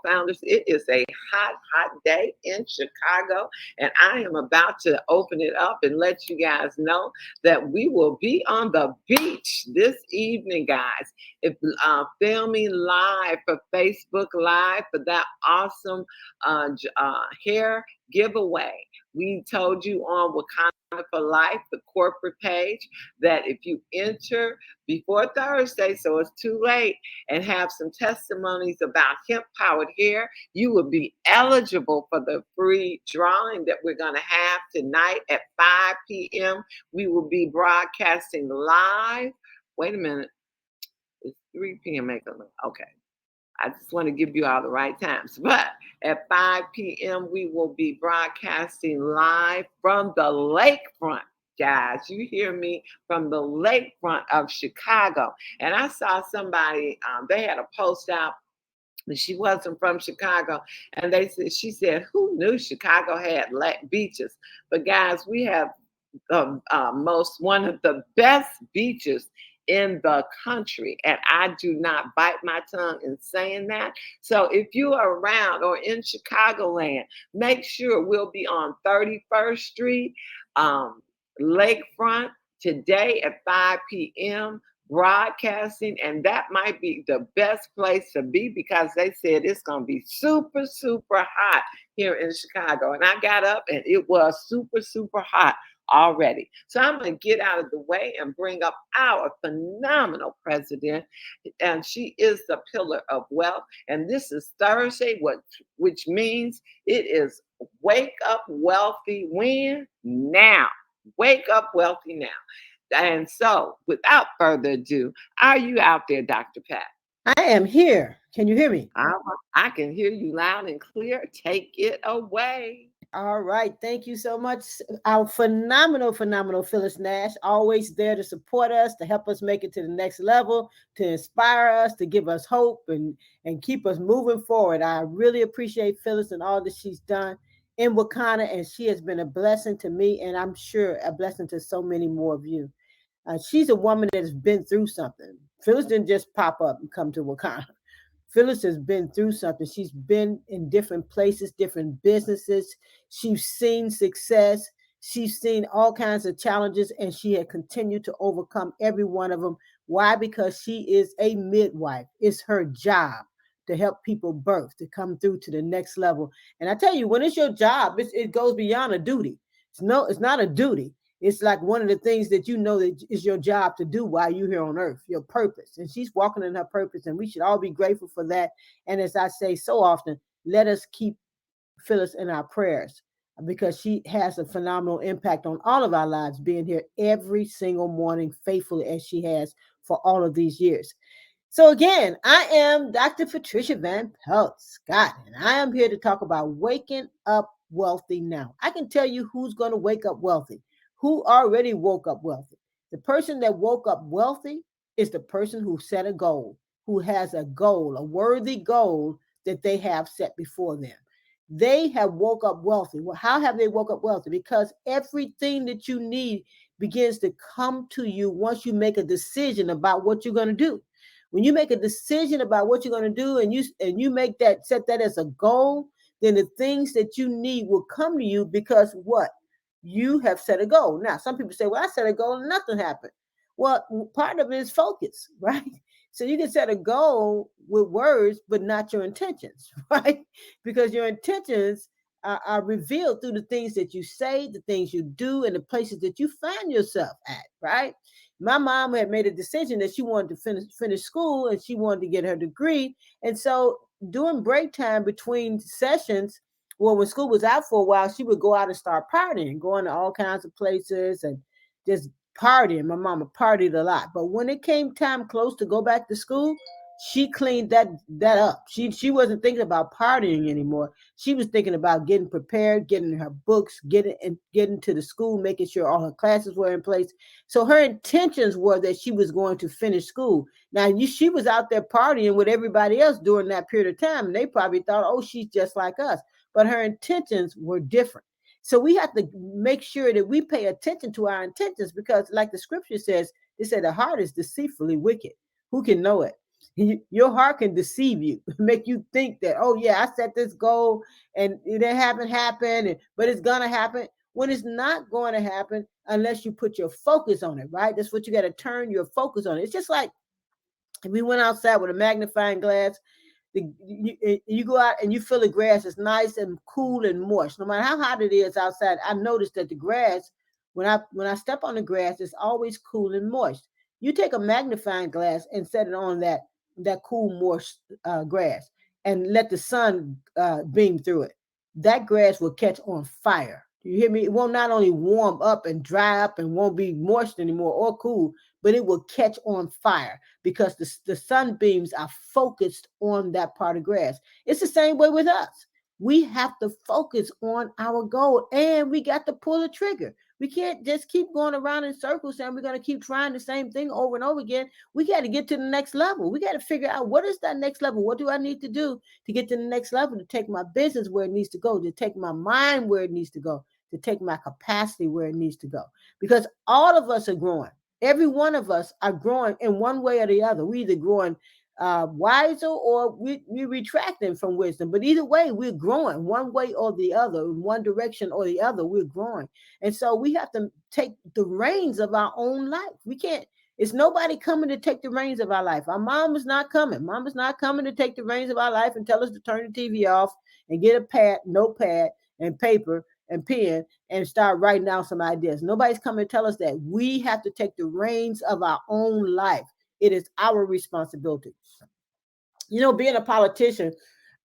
founders. It is a hot, hot day in Chicago, and I am about to open it up and let you guys know that we will be on the beach this evening, guys. If filming live for Facebook Live for that awesome hair giveaway. We told you on Wakanda for Life, the corporate page, that if you enter before Thursday, so it's too late, and have some testimonies about hemp powered hair, you will be eligible for the free drawing that we're going to have tonight at 5 p.m. We will be broadcasting live. Wait a minute. It's 3 p.m. Okay. I just want to give you all the right times. But at 5 p.m., we will be broadcasting live from the lakefront. Guys, you hear me, from the lakefront of Chicago. And I saw somebody, they had a post out, and she wasn't from Chicago. And she said, who knew Chicago had beaches? But guys, we have one of the best beaches in the country. And I do not bite my tongue in saying that. So if you are around or in Chicagoland, make sure we'll be on 31st Street, Lakefront today at 5 p.m. broadcasting, and that might be the best place to be because they said it's going to be super, super hot here in Chicago. And I got up and it was super, super hot already. So I'm going to get out of the way and bring up our phenomenal president. And she is the pillar of wealth. And this is Thursday, which means it is Wake Up Wealthy when? Now. Wake Up Wealthy now. And so, without further ado, are you out there, Dr. Pat? I am here. Can you hear me? I can hear you loud and clear. Take it away. All right. Thank you so much. Our phenomenal Phyllis Nash, always there to support us, to help us make it to the next level, to inspire us, to give us hope and keep us moving forward. I really appreciate Phyllis and all that she's done in Wakanda, and she has been a blessing to me, and I'm sure a blessing to so many more of you. She's a woman that has been through something. Phyllis didn't just pop up and come to Wakanda. Phyllis has been through something. She's been in different places, different businesses. She's seen success. She's seen all kinds of challenges, and she had continued to overcome every one of them. Why? Because she is a midwife. It's her job to help people birth, to come through to the next level. And I tell you, when it's your job, it goes beyond a duty. It's not a duty. It's like one of the things that you know that is your job to do while you're here on earth, your purpose. And she's walking in her purpose, and we should all be grateful for that. And as I say so often, let us keep Phyllis in our prayers because she has a phenomenal impact on all of our lives, being here every single morning faithfully as she has for all of these years. So again, I am Dr. Patricia Van Pelt Scott, and I am here to talk about waking up wealthy now. I can tell you who's going to wake up wealthy. Who already woke up wealthy? The person that woke up wealthy is the person who set a goal, who has a goal, a worthy goal that they have set before them. They have woke up wealthy. Well, how have they woke up wealthy? Because everything that you need begins to come to you once you make a decision about what you're going to do. When you make a decision about what you're going to do and you make that, set that as a goal, then the things that you need will come to you because what? You have set a goal. Now, some people say, well, I set a goal and nothing happened. Well, part of it is focus, right? So you can set a goal with words, but not your intentions, right? Because your intentions are revealed through the things that you say, the things you do, and the places that you find yourself at, right? My mom had made a decision that she wanted to finish school and she wanted to get her degree. And so during break time between sessions, well, when school was out for a while, she would go out and start partying, going to all kinds of places and just partying. My mama partied a lot. But when it came time close to go back to school, she cleaned that up. She wasn't thinking about partying anymore. She was thinking about getting prepared, getting her books, getting to the school, making sure all her classes were in place. So her intentions were that she was going to finish school. Now, she was out there partying with everybody else during that period of time, and they probably thought, oh, she's just like us. But her intentions were different. So we have to make sure that we pay attention to our intentions because, like the scripture says, it said the heart is deceitfully wicked. Who can know it? Your heart can deceive you, make you think that, oh yeah, I set this goal and it haven't happened, but it's gonna happen when it's not going to happen unless you put your focus on it, right? That's what you got to turn your focus on. It's just like if we went outside with a magnifying glass, you go out and you feel the grass is nice and cool and moist. No matter how hot it is outside, I noticed that the grass, when I step on the grass, it's always cool and moist. You take a magnifying glass and set it on that cool, moist grass, and let the sun beam through it. That grass will catch on fire. You hear me? It won't not only warm up and dry up and won't be moist anymore or cool, but it will catch on fire because the sunbeams are focused on that part of grass. It's the same way with us. We have to focus on our goal and we got to pull the trigger. We can't just keep going around in circles and we're going to keep trying the same thing over and over again. We got to get to the next level. We got to figure out what is that next level? What do I need to do to get to the next level, to take my business where it needs to go, to take my mind where it needs to go, to take my capacity where it needs to go? Because all of us are growing. Every one of us are growing in one way or the other. We either growing wiser or we retracting from wisdom. But either way, we're growing one way or the other, in one direction or the other, we're growing. And so we have to take the reins of our own life. We can't, it's nobody coming to take the reins of our life. Our mom is not coming. Mom is not coming to take the reins of our life and tell us to turn the TV off and get a notepad and paper and pen and start writing down some ideas. Nobody's coming to tell us that. We have to take the reins of our own life. It is our responsibility. Being a politician,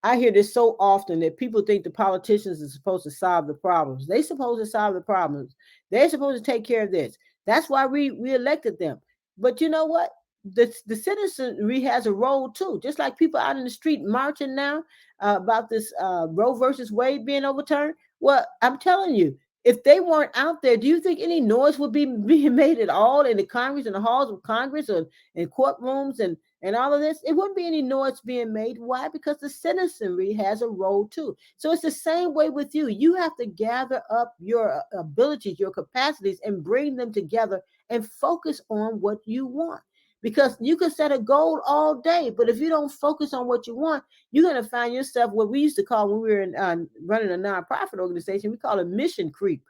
I hear this so often that people think the politicians are supposed to solve the problems. They're supposed to solve the problems. They're supposed to take care of this. That's why we elected them. But you know what? The citizenry has a role too. Just like people out in the street marching now about this Roe versus Wade being overturned. Well, I'm telling you, if they weren't out there, do you think any noise would be being made at all in the Congress, in the halls of Congress, or in courtrooms and all of this? It wouldn't be any noise being made. Why? Because the citizenry has a role too. So it's the same way with you. You have to gather up your abilities, your capacities, and bring them together and focus on what you want. Because you can set a goal all day, but if you don't focus on what you want, you're going to find yourself what we used to call, when we were running a nonprofit organization, we call it mission creep,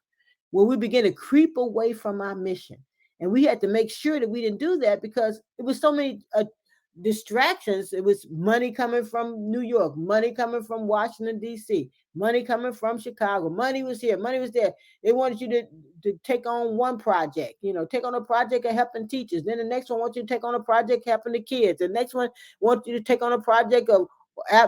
where we begin to creep away from our mission. And we had to make sure that we didn't do that because it was so many distractions. It was money coming from New York, money coming from Washington, D.C., money coming from Chicago. Money was here, money was there. They wanted you to take on one project, take on a project of helping teachers. Then the next one wants you to take on a project helping the kids. The next one wants you to take on a project of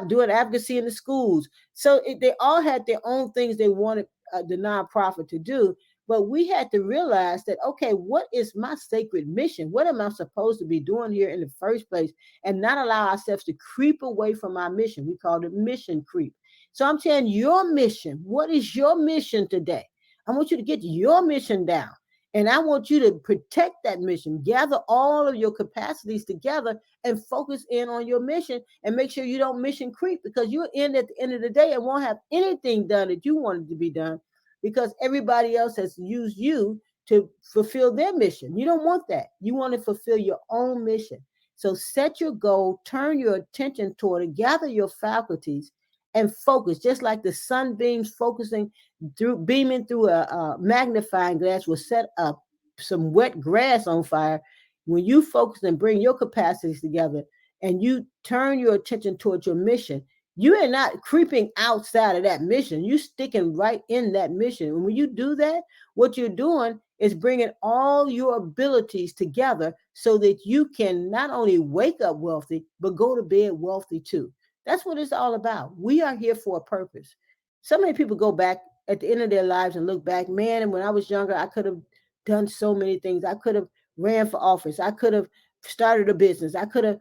doing advocacy in the schools. So they all had their own things they wanted the nonprofit to do. But we had to realize that, okay, what is my sacred mission? What am I supposed to be doing here in the first place? And not allow ourselves to creep away from our mission. We call it mission creep. So I'm saying your mission. What is your mission today? I want you to get your mission down. And I want you to protect that mission, gather all of your capacities together and focus in on your mission and make sure you don't mission creep, because you'll end at the end of the day and won't have anything done that you wanted to be done, because everybody else has used you to fulfill their mission. You don't want that. You want to fulfill your own mission. So set your goal, turn your attention toward it, gather your faculties and focus, just like the sunbeams beaming through a magnifying glass will set up some wet grass on fire. When you focus and bring your capacities together and you turn your attention towards your mission, you are not creeping outside of that mission. You're sticking right in that mission. And when you do that, what you're doing is bringing all your abilities together so that you can not only wake up wealthy, but go to bed wealthy too. That's what it's all about. We are here for a purpose. So many people go back at the end of their lives and look back, man, and when I was younger, I could have done so many things. I could have ran for office. I could have started a business. I could have,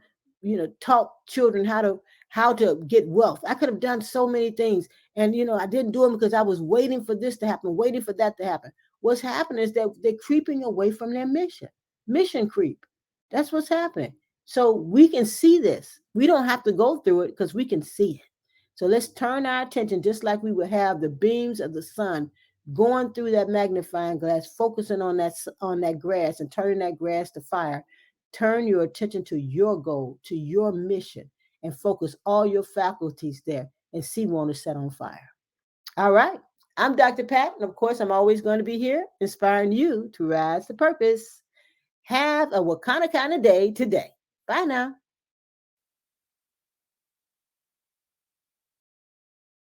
taught children how to get wealth. I could have done so many things. And, I didn't do them because I was waiting for this to happen, waiting for that to happen. What's happening is that they're creeping away from their mission creep. That's what's happening. So we can see this. We don't have to go through it because we can see it. So let's turn our attention, just like we would have the beams of the sun going through that magnifying glass, focusing on that grass and turning that grass to fire. Turn your attention to your goal, to your mission, and focus all your faculties there and see one to set on fire. All right. I'm Dr. Pat, and of course, I'm always going to be here inspiring you to rise to purpose. Have a Wakanda kind of day today. Bye now.